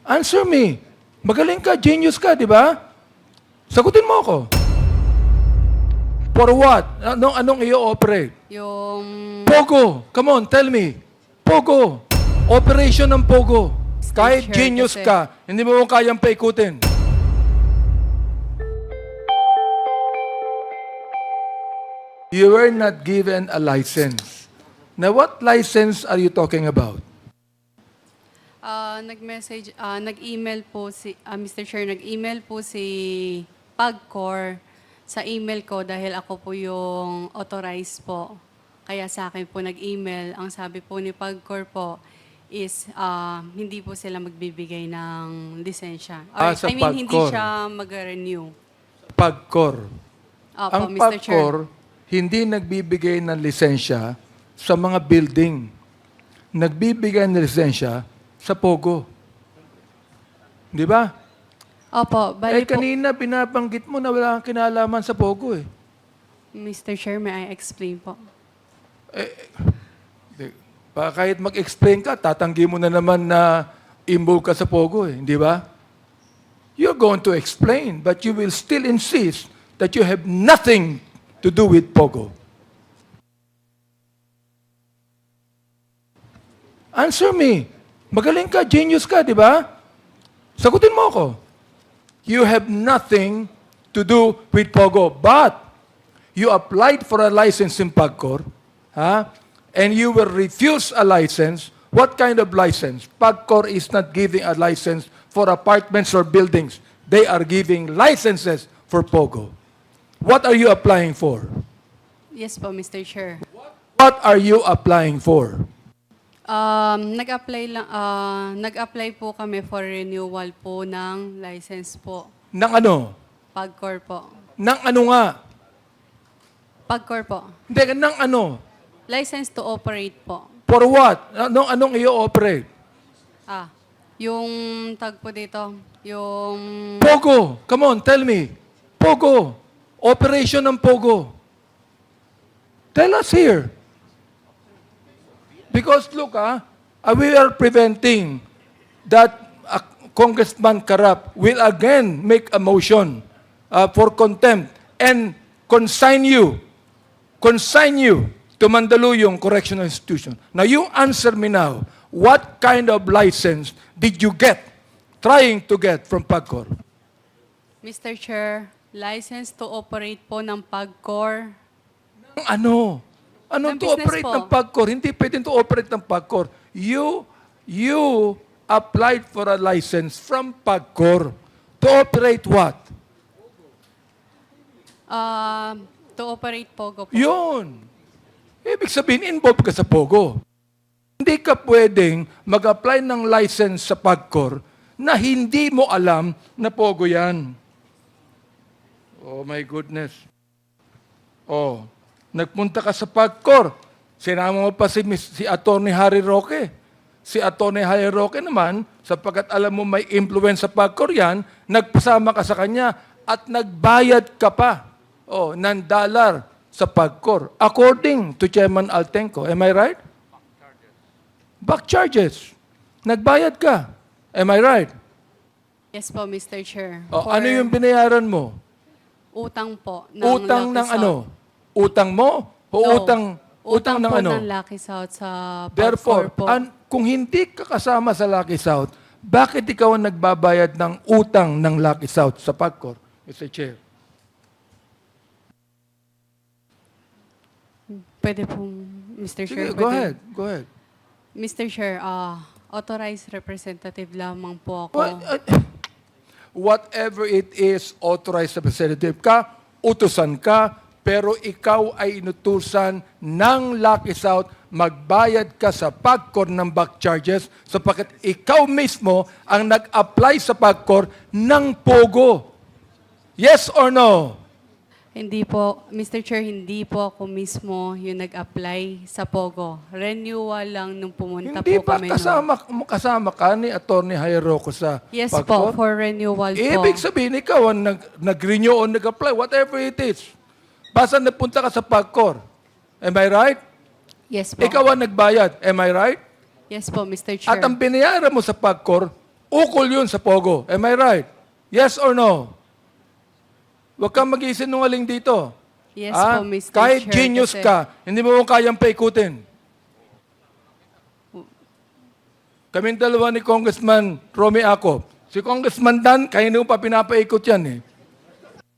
Answer me. Magaling ka, genius ka, di ba? Sagutin mo ako. For what? Anong i-operate? Yung Pogo. Come on, tell me. Pogo. Operation ng Pogo. Kahit Sure, genius kasi- ka, hindi mo kayang paikutin. You were not given a license. Now, what license are you talking about? nag-message, nag-email po si, Mr. Chair, nag-email po si PAGCOR sa email ko dahil ako po yung authorized po. Kaya sa akin po nag-email. Ang sabi po ni PAGCOR po is hindi po sila magbibigay ng lisensya. Or, Sa hindi PAGCOR. siya mag-renew. PAGCOR. Opo, Ang Mr. Chair. PAGCOR, hindi nagbibigay ng lisensya sa mga building. Nagbibigay ng lisensya sa Pogo. Di ba? Opo, bali po, Kanina binabanggit mo na wala kang kinalaman sa Pogo eh. Mr. Chair, may I explain po? Kahit mag-explain ka, tatanggi mo na naman na involved ka sa Pogo eh. Di ba? You're going to explain, but you will still insist that you have nothing to do with Pogo. Answer me. Magaling ka, genius ka, di ba? Sagutin mo ako. You have nothing to do with Pogo, but you applied for a license in PAGCOR, and you will refuse a license. What kind of license? PAGCOR is not giving a license for apartments or buildings. They are giving licenses for Pogo. What are you applying for? Yes po, Mr. Chair. What are you applying for? Nag-apply po kami for renewal po ng license po. Nang ano? PAGCOR po. Nang ano nga? PAGCOR po. Hindi, nang ano? License to operate po. For what? Anong i-operate? Yung tag po dito, yung Pogo. Come on, tell me. Pogo. Operation ng Pogo. Tell us here. Because look, we are preventing that Congressman Karap will again make a motion for contempt and consign you to Mandaluyong Correctional Institution. Now you answer me now, what kind of license did you trying to get from PAGCOR? Mr. Chair, license to operate po ng PAGCOR. Ano? Ano Ng to business operate po. ng PAGCOR? Hindi pwedeng to operate ng PAGCOR. You applied for a license from PAGCOR to operate what? To operate POGO po. Yun. Ibig sabihin, involved ka sa Pogo. Hindi ka pwedeng mag-apply ng license sa PAGCOR na hindi mo alam na Pogo yan. Oh my goodness. Oh, nagpunta ka sa PAGCOR. Sinama mo pa si Atty. Harry Roque. Si Atty. Harry Roque naman, sapagkat alam mo may influence sa PAGCOR yan, nagpasama ka sa kanya at nagbayad ka pa ng dollar sa PAGCOR. According to Chairman Altenco. Am I right? Back charges. Nagbayad ka. Am I right? Yes po, Mr. Chair. Ano yung binayaran mo? Utang po. Utang Lucky ng South. ano? Utang mo? O No. utang ng po ano? ng Lucky South sa Therefore, PAGCOR po. kung hindi ka kasama sa Lucky South, bakit ikaw ang nagbabayad ng utang ng Lucky South sa PAGCOR, Mr. Chair? Pwede po, Mr. Chair. Sige, go ahead. Go ahead. Mr. Chair, authorized representative lamang po ako. Whatever it is, authorized representative ka, utusan ka, pero ikaw ay inutusan ng Lucky South, magbayad ka sa PAGCOR ng back charges sapagkat ikaw mismo ang nag-apply sa PAGCOR ng Pogo. Yes or no? Hindi po, Mr. Chair, hindi po ako mismo yung nag-apply sa POGO. Renewal lang nung pumunta Hindi po ba kami. kasama ka ni Atty. Jairo sa Yes PAGCOR? po, for renewal po. Ibig sabihin, ikaw ang nag-renew o nag-apply, whatever it is. Basta napunta ka sa PAGCOR. Am I right? Yes po. Ikaw ang nagbayad. Am I right? Yes po, Mr. Chair. At ang binayaran mo sa PAGCOR, Ukol yun sa Pogo. Am I right? Yes or no? Huwag kang mag-isinungaling dito. Yes po, Mr. Kahit Chair, genius kasi- ka, hindi mo kayang paikutin. Kaming dalawa ni Congressman Romy Acop. Si Congressman Dan, kaya hindi mo pa pinapaikot yan eh.